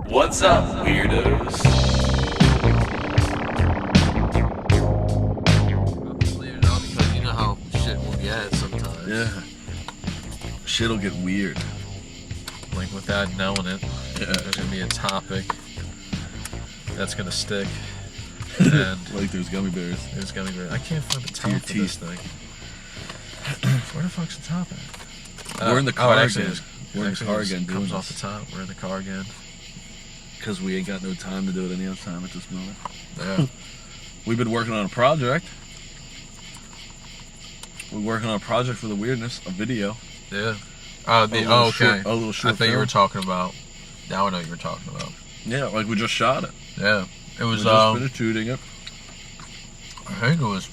What's up, weirdos? I'm just leaving it on because you know how shit will get sometimes. Yeah. Shit'll get weird. Like without knowing it, Yeah. there's gonna be a topic that's gonna stick. And Like there's gummy bears. there's gonna be. I can't find the top your of this teeth. thing. Where the fuck's the top at? We're in the car it actually again. is- We're in the actually car just again doing Comes off the this. top. We're in the car again. Because we ain't got no time to do it any other time at this moment. Yeah. We've been working on a project. We're working on a project for the Weirdness, a video. Yeah. A little Okay. short- a little short I thought you film. were talking about. Now I know what you were talking about. Yeah, like we just shot it. Yeah. It We was. just finished shooting it. I think it was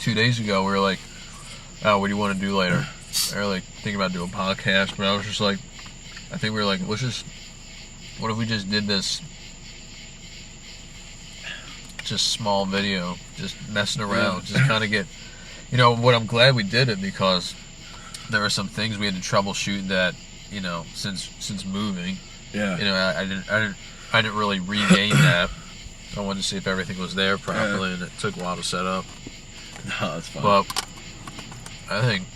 2 days ago. We were like, "Oh, what do you want to do later?" They were like thinking about doing a podcast, but I was just like, I think we were like, let's just. What if we just did this? Just small video, just messing around, just kind of get. You know what? I'm glad we did it because there were some things we had to troubleshoot that since moving. Yeah. I didn't really regain that. I wanted to see if everything was there properly, and it took a while to set up. No, that's fine. But I think,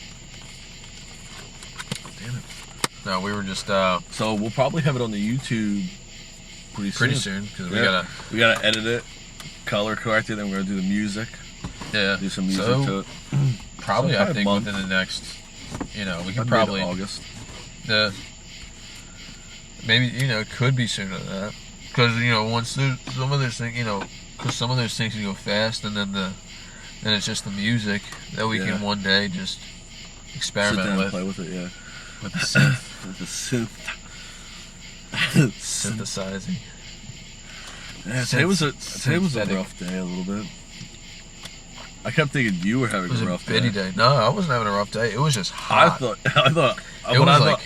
damn it. No, we were just So we'll probably have it on the YouTube pretty soon because we gotta edit it, color correct it, then we're gonna do the music, do some music to it. Probably So I probably think a month. within the next, we I'd could be probably in August. maybe it could be sooner than that because once there's some of those things because some of those things can go fast and then it's just the music that we can one day just Sit experiment down and with play with it, yeah. with the synth. With the synth. Synthesizing. Yeah, today was a Synthetic. rough day a little bit. I kept thinking you were having It was a a rough bitty day. No, I wasn't having a rough day. It was just I hot. thought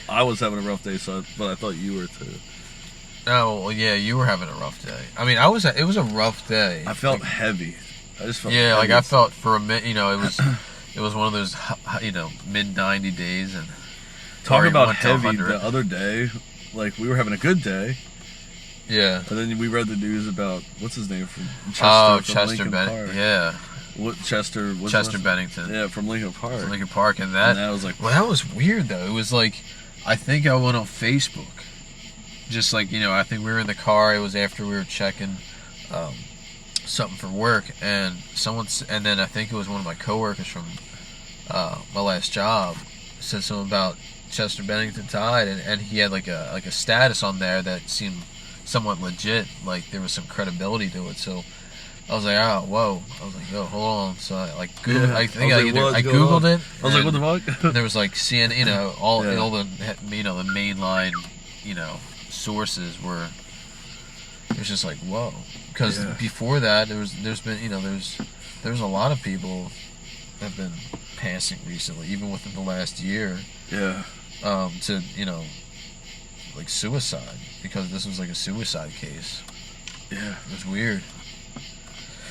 I was having a rough day, but I thought you were too. Oh, well, yeah, you were having a rough day. I mean, it was a rough day. I felt heavy. I just felt Yeah, like heavy. I felt for a minute, it was one of those, mid 90 days and Talk or about went to heavy 100. the other day. Like we were having a good day, Yeah. and then we read the news about what's his name from Chester. Oh, from Chester Lincoln Bennington. Park. Yeah, What Chester? What's Chester his- Bennington. Yeah, from Lincoln Park. From Lincoln Park, and And that was like, well, that was weird though. It was like, I think I went on Facebook, just like I think we were in the car. It was after we were checking something for work, and and then I think it was one of my coworkers from my last job said something about Chester Bennington died, and he had like a status on there that seemed somewhat legit, like there was some credibility to it. So I was like, oh, whoa. I was like, yo, hold on. So I like Googled. Yeah. I think I was like, I what's going Googled on? it. I was like, what and the fuck? there was like CNN, all Yeah. the the mainline sources were. It was just like whoa, because Yeah. before that there's been there's a lot of people that have been passing recently, even within the last year, Yeah. to like suicide, because this was like a suicide case. Yeah. It was weird.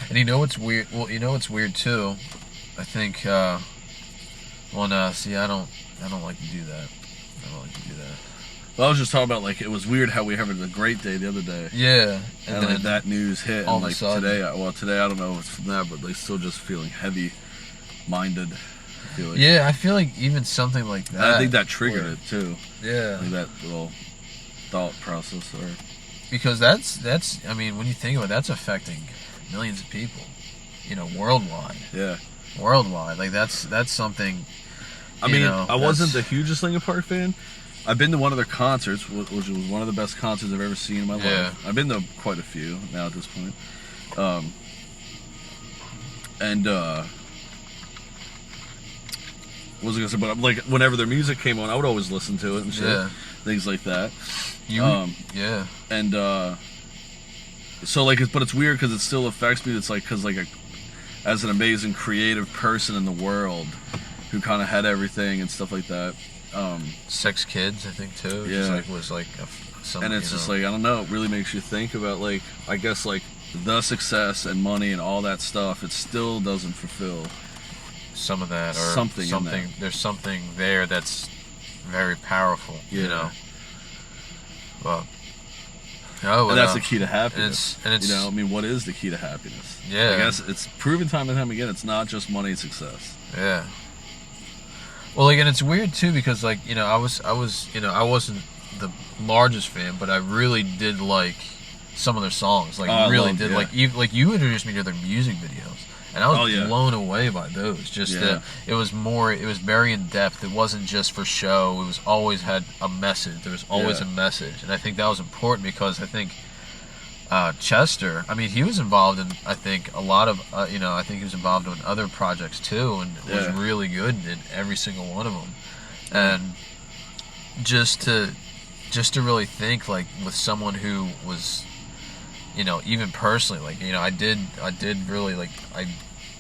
And what's weird? Well, what's weird too. I think. See, I don't like to do that. I don't like to do that. Well, I was just talking about like it was weird how we were having a great day the other day, Yeah. and like that news hit, all and of a like sudden- today I don't know if it's from that, but like still just feeling heavy-minded. I feel like. Yeah, I feel like even something like And that. I think that triggered or- it too. Yeah. Like that little thought process, or Because that's I mean, when you think about it, that's affecting millions of people, worldwide. yeah. Worldwide, like that's something. I mean, know, I wasn't the that's- hugest Linkin Park fan. I've been to one of their concerts, which was one of the best concerts I've ever seen in my Yeah. life. I've been to quite a few now at this point. What was I gonna say? But like, whenever their music came on, I would always listen to it and shit, Yeah. things like that. Yeah. And so like, but it's weird because it still affects me. It's like because like as an amazing creative person in the world who kind of had everything and stuff like that. 6 kids, I think too. Yeah. Just like was like some. And it's just like, I don't know, it really makes you think about like, I guess like the success and money and all that stuff. It still doesn't fulfill some of that, or Something in that. There's something there that's very powerful. Yeah. But Oh, and that's no. the key to happiness. And it's you know, I mean, what is the key to happiness? Yeah. I guess it's proven time and time again. It's not just money and success. Yeah. Well, like, and it's weird too because, like, you know, I was, you know, I wasn't the largest fan, but I really did like some of their songs. Like, really did. Like, you introduced me to their music videos, and I was blown away by those. Just it was very in depth. It wasn't just for show. It was always had a message. There was always a message, and I think that was important because I think Chester, I mean, he was involved in, I think, a lot of, you know, I think he was involved in other projects too, and was really good in every single one of them. And just to really think, like, with someone who was, you know, even personally, like, you know, I did really, like, I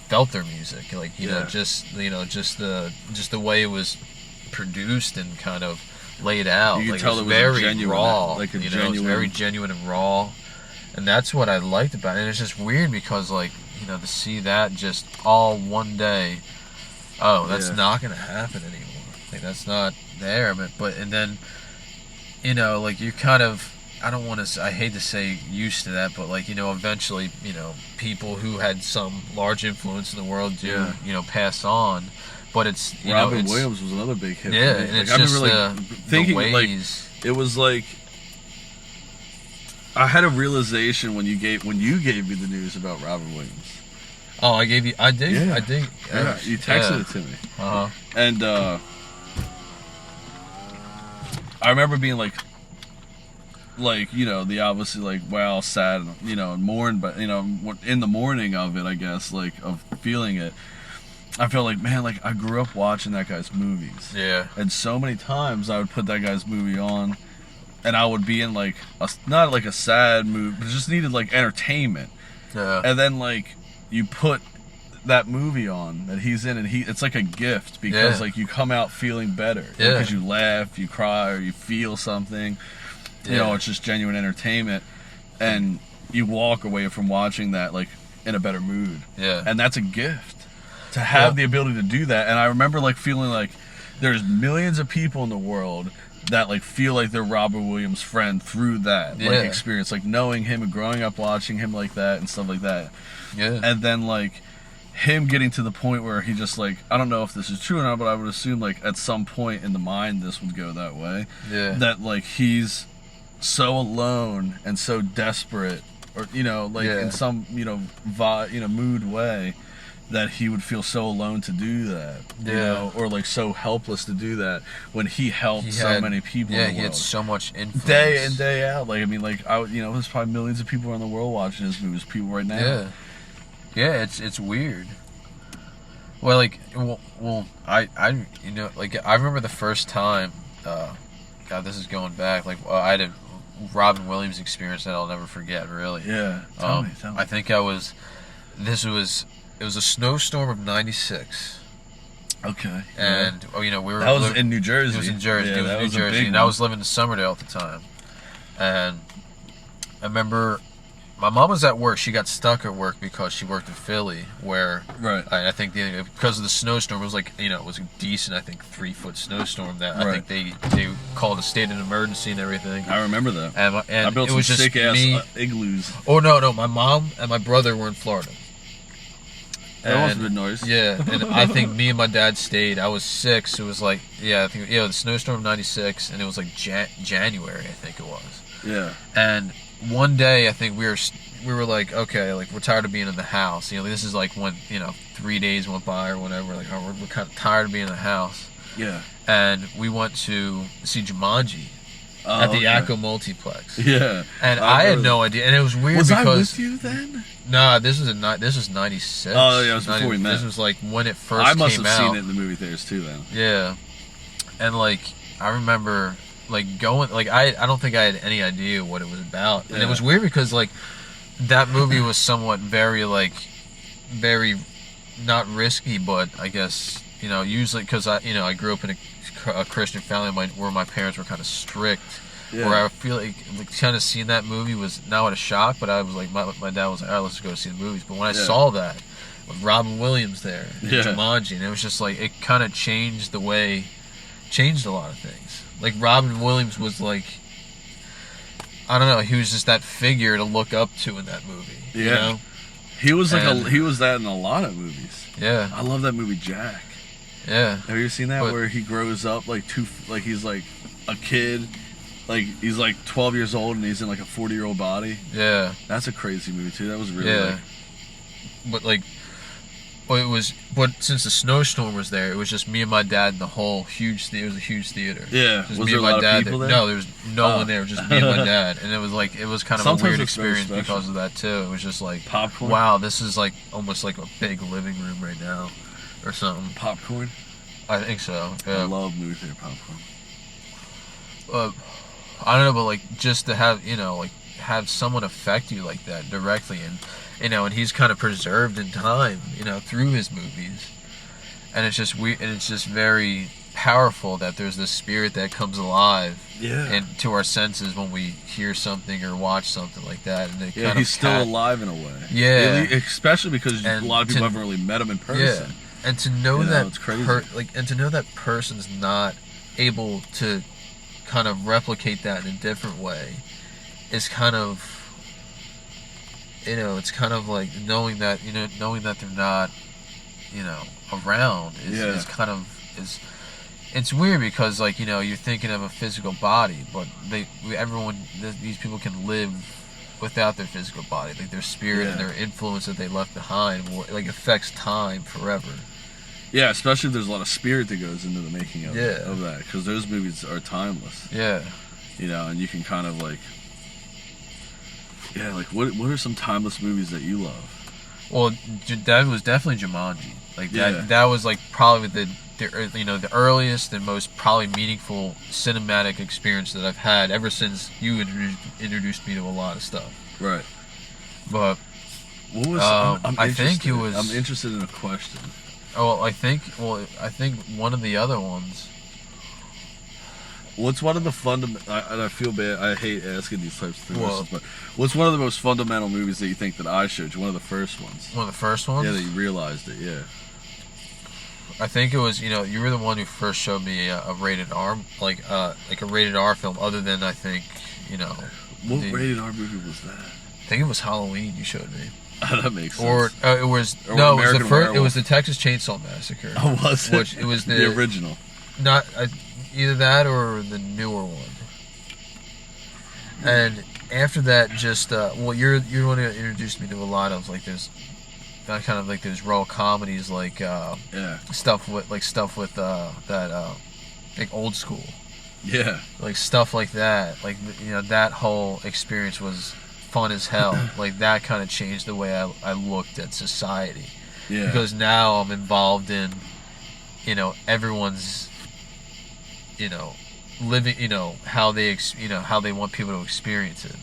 felt their music, like, you know, just the way it was produced and kind of laid out. You like, could tell it was genuine, very raw, like a you know, genuine. it was very genuine and raw. And that's what I liked about it. And it's just weird because, like, you know, to see that just all one day, oh, that's not going to happen anymore. Like, that's not there. But, and then, you know, like, you kind of, I don't want to, I hate to say used to that, but, like, you know, eventually, you know, people who had some large influence in the world do, you know, pass on. But it's, you know, Robin Williams was another big hit. Yeah, for me. and Like, it's I just remember, like, thinking, the like, ways. it was like, I had a realization when you gave me the news about Robin Williams. Oh, I did. Yeah, you texted it to me. And I remember being like, you know, the obviously, like, wow, sad, you know, and mourn, but, you know, in the morning of it, I guess, like, of feeling it, I felt like, man, like, I grew up watching that guy's movies. Yeah. And so many times I would put that guy's movie on, and I would be in, like, not like a sad mood, but just needed, like, entertainment. Yeah. And then, like, you put that movie on that he's in, and it's like a gift because, like, you come out feeling better. Yeah. Because you laugh, you cry, or you feel something. You know, it's just genuine entertainment. And you walk away from watching that, like, in a better mood. Yeah. And that's a gift. To have the ability to do that. And I remember, like, feeling like there's millions of people in the world that, like, feel like they're Robert Williams' friend through that like experience, like, knowing him and growing up watching him like that and stuff like that. Yeah. And then, like, him getting to the point where he just, like, I don't know if this is true or not, but I would assume, like, at some point in the mind this would go that way. Yeah. That, like, he's so alone and so desperate, or, you know, like, in some, you know, mood way, that he would feel so alone to do that, you know, or, like, so helpless to do that when he helped so many people in the world. He had so much influence. Day in, day out. Like, I mean, like, you know, there's probably millions of people around the world watching his movies, people right now. Yeah. Yeah, it's weird. Well, like, I you know, like, I remember the first time, God, this is going back, like, I had a Robin Williams experience that I'll never forget, really. Yeah, tell me. I think it was a snowstorm of '96. Okay. And you know, that was in New Jersey. It was in Jersey. Yeah, it was in New Jersey, and I was living in Summerdale at the time. And I remember my mom was at work. She got stuck at work because she worked in Philly, where I think because of the snowstorm, it was like, you know, it was a decent, I think, 3-foot snowstorm that I think they called a state of emergency and everything. I remember that. And I built it was some just sick ass me. igloos. Oh no, my mom and my brother were in Florida. That must have been nice. Yeah, and I think me and my dad stayed. I was 6. It was like, I think, the snowstorm of '96, and it was like January, I think it was. Yeah. And one day, I think we were like, okay, like, we're tired of being in the house. You know, this is like when, you know, 3 days went by or whatever. Like, oh, we're kind of tired of being in the house. Yeah. And we went to see Jumanji at the Acco Multiplex. Yeah. And I had no idea, and it was weird because I with you then? No, this was '96. Oh yeah, it was before we met. This was like when it first came out. I must have seen it in the movie theaters too then. Yeah, and like I remember like going, like I don't think I had any idea what it was about, and it was weird because like that movie was somewhat very not risky, but I guess, you know, usually because I grew up in a Christian family where my parents were kind of strict. Yeah. Where I feel like kind of seeing that movie was not a shock, but I was like, my dad was like, all right, let's go see the movies. But when I saw that with Robin Williams there and Jumanji, and it was just like, it kind of changed a lot of things. Like Robin Williams was like, I don't know, he was just that figure to look up to in that movie. Yeah. You know? He was he was that in a lot of movies. Yeah. I love that movie Jack. Yeah. Have you ever seen that where he grows up like he's like a kid, like he's like 12 years old and he's in like a 40-year-old body? Yeah. That's a crazy movie too. That was really but since the snowstorm was there, it was just me and my dad in the whole it was a huge theater. Yeah. Just Was me there and a my lot dad of people there? No, there was no one there, just me and my dad. And it was kind of Sometimes a weird it's very experience special. because of that too. It was just like, Popcorn? wow, this is like almost like a big living room right now or something. Popcorn? I think so. I Yeah. love movie theater popcorn. I don't know, but like just to have, like have someone affect you like that directly, and and he's kind of preserved in time, through his movies, and it's just weird, and it's just very powerful that there's this spirit that comes alive, and to our senses when we hear something or watch something like that, and he's still alive in a way. Yeah, especially because a lot of people haven't really met him in person. Yeah, and to know that it's crazy. and to know that person's not able to kind of replicate that in a different way is kind of, it's kind of like knowing that they're not, around is kind of it's weird because like, you're thinking of a physical body, but these people can live without their physical body, like their spirit and their influence that they left behind like affects time forever. Yeah, especially if there's a lot of spirit that goes into the making of that, because those movies are timeless. Yeah. And you can kind of like, like what are some timeless movies that you love? Well, that was definitely Jumanji. Like that was like probably the earliest and most probably meaningful cinematic experience that I've had ever since you introduced me to a lot of stuff. Right. But what was I'm interested in a question. Oh, I think one of the other ones. What's one of the and I feel bad, I hate asking these types of questions, but what's one of the most fundamental movies that you think that I showed you? One of the first ones. One of the first ones? Yeah, that you realized it, yeah. I think it was, you were the one who first showed me a rated R, like a rated R film, other than, I think, What rated R movie was that? I think it was Halloween you showed me. That makes sense. It was the first. It was the Texas Chainsaw Massacre. Oh, was it? Which it was the original. Not either that or the newer one. And after that, just you're the one who introduced me to a lot of like this, kind of like those raw comedies, like stuff with that like old school. Yeah. Like stuff like that. Like that whole experience was fun as hell. Like that kind of changed the way I looked at society. Yeah. Because now I'm involved in, everyone's, living, how they, how they want people to experience it,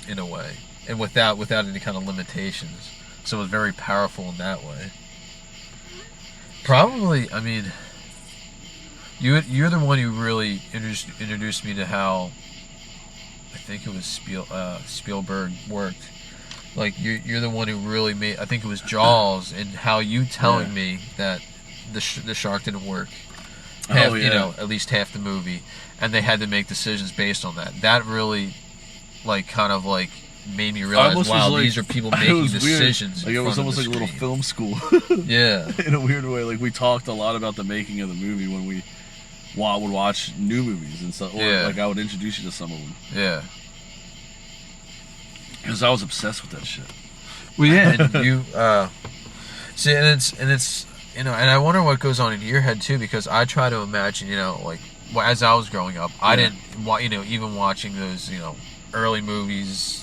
in a way, and without any kind of limitations. So it was very powerful in that way. Probably, I mean, you're the one who really introduced me to how. I think it was Spielberg worked. Like you're the one who really made. I think it was Jaws, and how you telling me that the shark didn't work. At least half the movie, and they had to make decisions based on that. That really, like, kind of like made me realize, wow, these are people making decisions. Like it was almost like a little film school. Yeah. In a weird way, like we talked a lot about the making of the movie when we would watch new movies and stuff. Or like I would introduce you to some of them. Yeah. Because I was obsessed with that shit. Well, yeah, and you see, and it's and I wonder what goes on in your head too, because I try to imagine, like as I was growing up, I didn't, even watching those, early movies,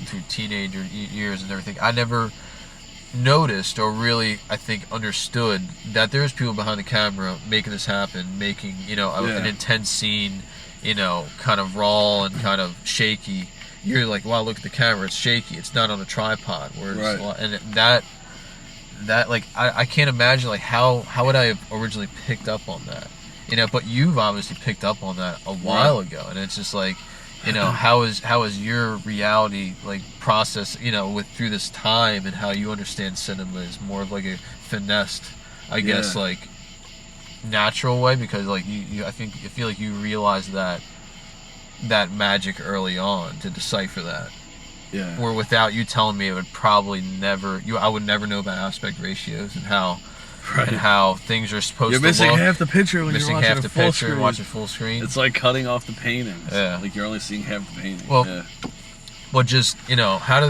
through teenager years and everything, I never noticed or really, I think, understood that there's people behind the camera making this happen, making, an intense scene, kind of raw and kind of shaky. You're like, wow, look at the camera, it's shaky, it's not on a tripod. And that like, I can't imagine, like, how would I have originally picked up on that? But you've obviously picked up on that a while ago, and it's just like, how is your reality, like, process, through this time, and how you understand cinema is more of like a finessed, I guess, like, natural way, because like I feel like you realize that that magic early on to decipher that. Yeah. Where without you telling me, it would probably never. I would never know about aspect ratios and how things are supposed to look. You're missing half the picture when you're missing watching half a the full picture screen. and watching full screen. It's like cutting off the paintings. Yeah. Like you're only seeing half the painting. Well, yeah. But just, how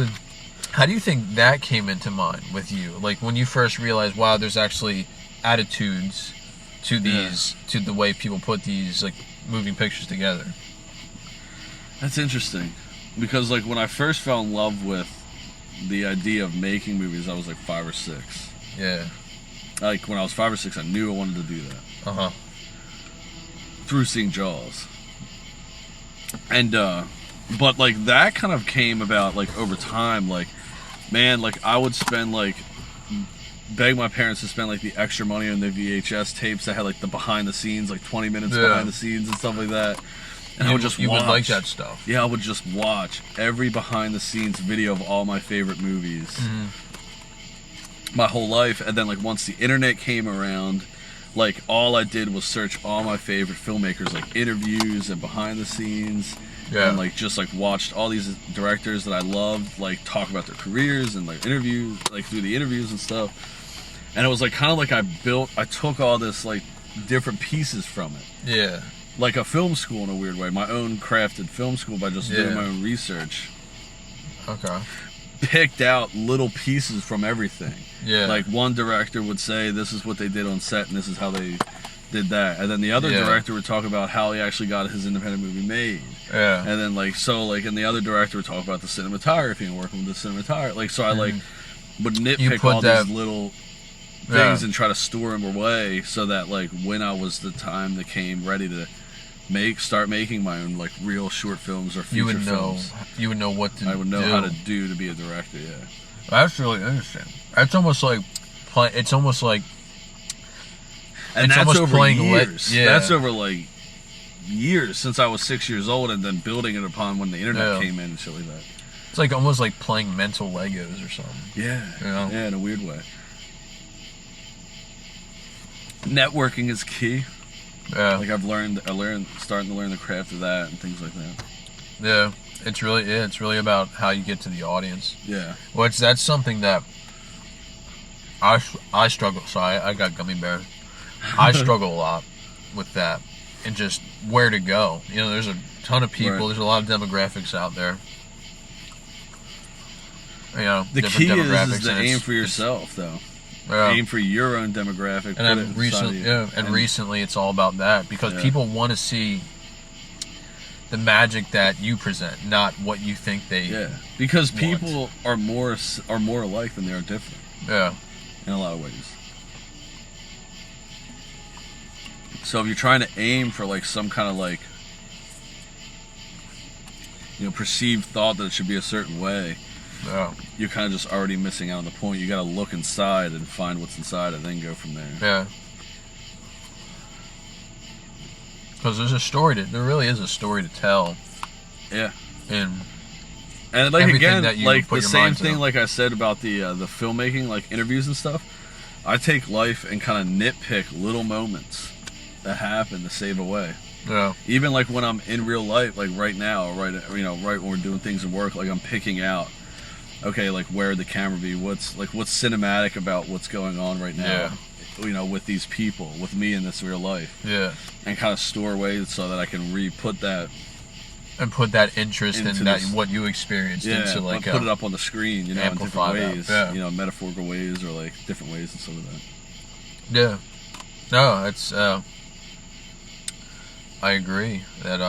do you think that came into mind with you? Like when you first realized, wow, there's actually attitudes to these, to the way people put these like moving pictures together. That's interesting, because like when I first fell in love with the idea of making movies, I was like 5 or 6. Yeah. Like when I was 5 or 6, I knew I wanted to do that. Through seeing Jaws. And but like that kind of came about like over time. Like, man, like I would spend like beg my parents to spend like the extra money on the VHS tapes that had like the behind the scenes, like 20 minutes behind the scenes and stuff like that. And I would just watch. Would like that stuff. Yeah, I would just watch every behind the scenes video of all my favorite movies. My whole life. And then like once the internet came around, like all I did was search all my favorite filmmakers, like interviews and behind the scenes. Yeah. And like just like watched all these directors that I loved like talk about their careers and like interviews, like through the interviews and stuff. And it was like kind of like I took all this like different pieces from it. Yeah. Like a film school in a weird way, my own crafted film school by just doing my own research. Okay. Picked out little pieces from everything. Yeah. Like one director would say this is what they did on set and this is how they did that. And then the other director would talk about how he actually got his independent movie made. Yeah. And then and the other director would talk about the cinematography and working with the cinematography. Like so I like would nitpick all these little things and try to store them away so that like when I was the time that came ready to start making my own like real short films or feature films. You would know what to do. I would know how to do to be a director, yeah. That's really interesting. It's almost like and it's that's almost over playing years. Yeah. That's over like years since I was 6 years old and then building it upon when the internet came in and shit like that. It's like almost like playing mental Legos or something. Yeah. You know? Yeah, in a weird way. Networking is key. Yeah. Like I starting to learn the craft of that and things like that. Yeah. It's really about how you get to the audience. Yeah. Well, that's something that I struggle. So I got gummy bears. I struggle a lot with that and just where to go. There's a ton of people. Right. There's a lot of demographics out there. The key is to aim for yourself, though. Aim for your own demographic. And recently, it's all about that because people want to see the magic that you present, not what you think they. Yeah, because people are more alike than they are different. Yeah, in a lot of ways. So if you're trying to aim for like some kind of like perceived thought that it should be a certain way. Yeah. You're kind of just already missing out on the point. You got to look inside and find what's inside and then go from there. Yeah. Because there really is a story to tell. Yeah. And like again, like the same thing like I said about the filmmaking, like interviews and stuff. I take life and kind of nitpick little moments that happen to save away. Yeah. Even like when I'm in real life, like right now, right when we're doing things in work, like I'm picking out. Okay, like where would the camera be? What's cinematic about what's going on right now? Yeah. With these people, with me in this real life. Yeah. And kind of store away so that I can put that. And put that interest in that what you experienced into like put it up on the screen, in different ways, metaphorical ways or like different ways and stuff like that. Yeah. No, it's. I agree that.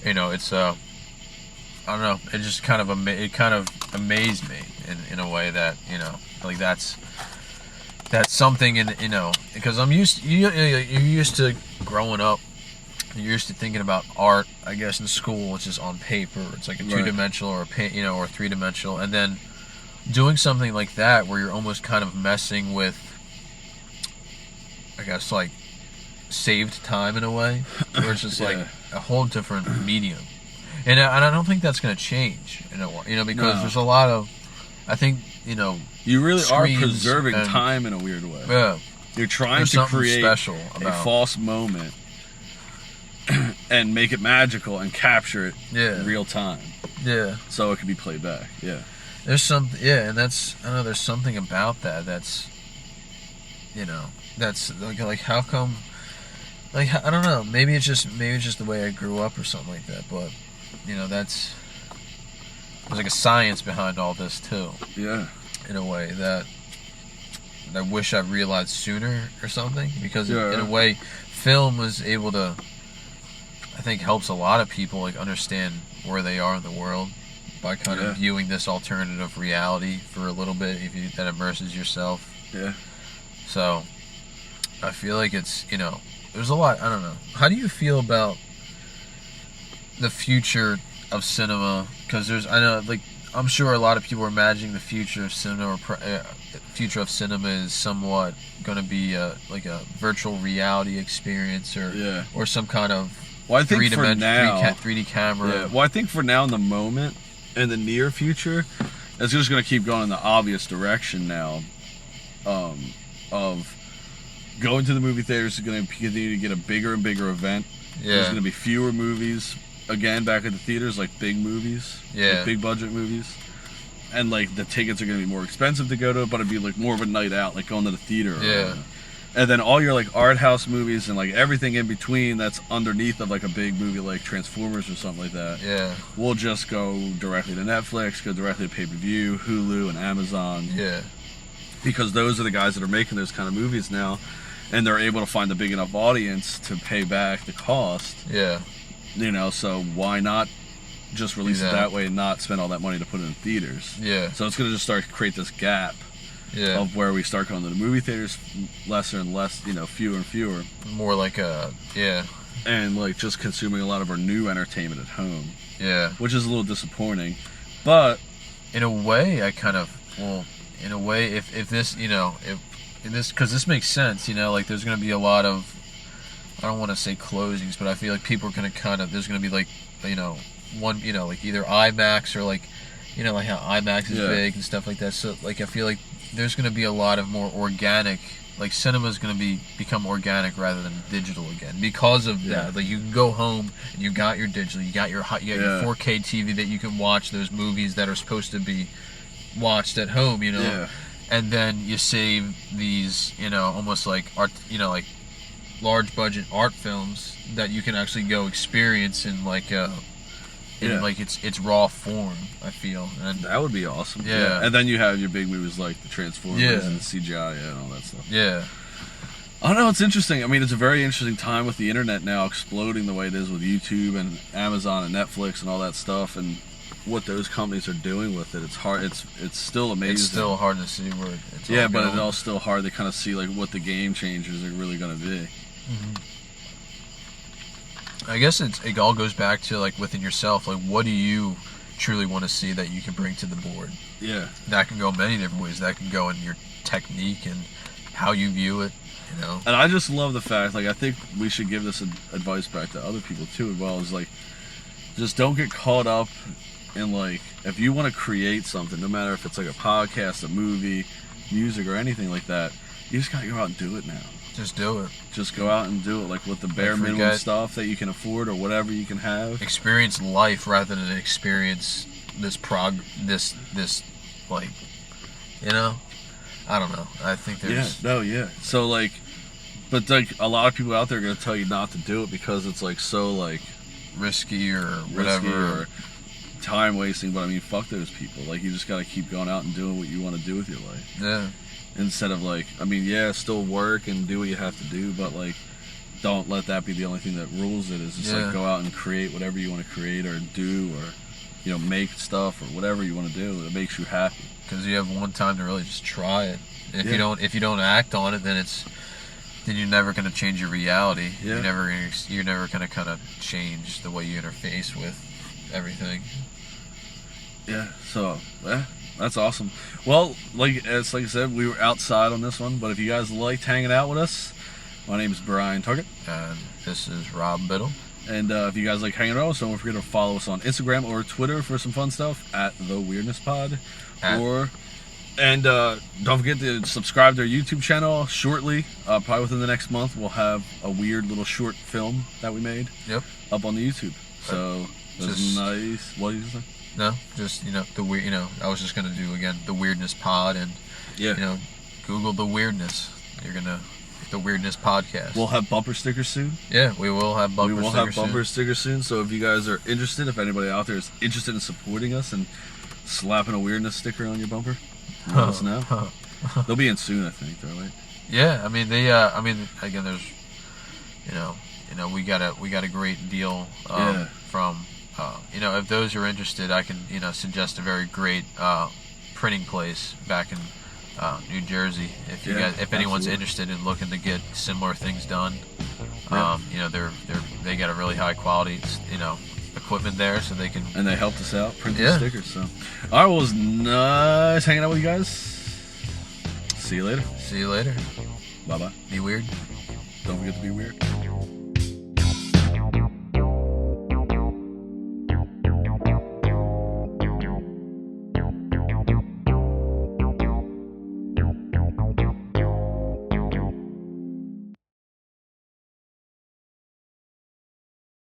It's. I don't know. It just kind of amazed me in a way that like that's something because you're used to growing up. You're used to thinking about art, I guess, in school. It's just on paper. It's like a two-dimensional or or three-dimensional, and then doing something like that where you're almost kind of messing with, I guess, like saved time in a way, where it's just like a whole different medium. And I don't think that's going to change, because there's a lot of, I think, you really are preserving time in a weird way. Yeah. You're trying to create special a false moment and make it magical and capture it in real time. Yeah. So it can be played back. Yeah. There's something, and that's, I don't know, there's something about that that's, you know, that's like how come, like, I don't know, maybe it's just the way I grew up or something like that, but, you know, there's like a science behind all this too. Yeah. In a way that I wish I realized sooner or something, because in a way, film was able to, I think, helps a lot of people like understand where they are in the world by kind of viewing this alternative reality for a little bit, that immerses yourself. Yeah. So I feel like it's, you know, there's a lot. I don't know. How do you feel about the future of cinema? Because I know, like, I'm sure a lot of people are imagining the future of cinema. Future of cinema is somewhat going to be like a virtual reality experience, or some kind of 3D camera. Yeah. Well, I think for now, in the moment, in the near future, it's just going to keep going in the obvious direction now. Of going to the movie theaters is going to continue to get a bigger and bigger event. Yeah. There's going to be fewer movies again back at the theaters, like big movies, like big budget movies, and like the tickets are going to be more expensive to go to, but it'd be like more of a night out, like going to the theater. Yeah. And then all your like art house movies and like everything in between that's underneath of like a big movie like Transformers or something like that. Yeah. Will just go directly to Netflix, go directly to pay-per-view, Hulu, and Amazon. Yeah. Because those are the guys that are making those kind of movies now, and they're able to find a big enough audience to pay back the cost. Yeah. You know, so why not just release it that way and not spend all that money to put it in theaters? Yeah. So it's going to just start to create this gap of where we start going to the movie theaters lesser and less, you know, fewer and fewer. More like and like just consuming a lot of our new entertainment at home. Yeah. Which is a little disappointing. But in a way, in a way, if this, you know, because this makes sense, you know, like there's going to be a lot of, I don't want to say closings, but I feel like people are going to there's going to be like, you know, one, you know, like either IMAX or like, you know, like how IMAX is big and stuff like that. So like I feel like there's going to be a lot of more organic, like cinema is going to become organic rather than digital again because of that. Like you can go home and you got your digital, you got your 4K TV that you can watch those movies that are supposed to be watched at home, you know, and then you save these, you know, almost like art, you know, like large budget art films that you can actually go experience in like like its raw form, I feel. And that would be awesome. Yeah. And then you have your big movies like the Transformers and the CGI and all that stuff. Yeah. I don't know, it's interesting. I mean, it's a very interesting time with the internet now exploding the way it is with YouTube and Amazon and Netflix and all that stuff, and what those companies are doing with it. It's hard. It's still amazing. It's still hard to see where it's all but going. it's also still hard to kind of see like what the game changers are really going to be. Mm-hmm. I guess it all goes back to like within yourself. Like, what do you truly want to see that you can bring to the board? Yeah. That can go many different ways. That can go in your technique and how you view it. You know. And I just love the fact, like, I think we should give this advice back to other people too, as well. Is like, just don't get caught up. And like, if you want to create something, no matter if it's like a podcast, a movie, music, or anything like that, you just gotta go out and do it now. Just do it. Just go out and do it, like with the bare minimum stuff that you can afford or whatever you can have. Experience life rather than experience this like, you know. I don't know. I think there's So like, but like a lot of people out there are gonna tell you not to do it because it's like so like risky or whatever. Or time wasting, but I mean, fuck those people. Like, you just gotta keep going out and doing what you want to do with your life. Yeah. Instead of like, I mean, still work and do what you have to do, but like, don't let that be the only thing that rules it. Is just like go out and create whatever you want to create or do, or you know, make stuff or whatever you want to do that makes you happy. Because you have one time to really just try it. And if you don't act on it, then you're never gonna change your reality. Yeah. You're never gonna kind of change the way you interface with everything. Yeah, so that's awesome. Well, like I said, we were outside on this one, but if you guys liked hanging out with us, my name is Brian Target. And this is Rob Biddle. And if you guys like hanging out with us, don't forget to follow us on Instagram or Twitter for some fun stuff at The Weirdness Pod. Or And don't forget to subscribe to our YouTube channel shortly. Probably within the next month, we'll have a weird little short film that we made. Yep. Up on the YouTube. So that's nice. What did you say? No, just the weird. I was just gonna do again the Weirdness pod, and Google the Weirdness. You're gonna the Weirdness podcast. We'll have bumper stickers soon. Yeah, we will have bumper stickers soon. So if you guys are interested, if anybody out there is interested in supporting us and slapping a Weirdness sticker on your bumper, let us know. They'll be in soon, I think. Though, right? Yeah, I mean they. Again, there's, we got a great deal from. If those are interested, I can suggest a very great printing place back in New Jersey. If you guys, if anyone's interested in looking to get similar things done, they got a really high quality equipment there, so they can. And they helped us out printing stickers. So, all right, well, it was nice hanging out with you guys. See you later. See you later. Bye bye. Be weird. Don't forget to be weird.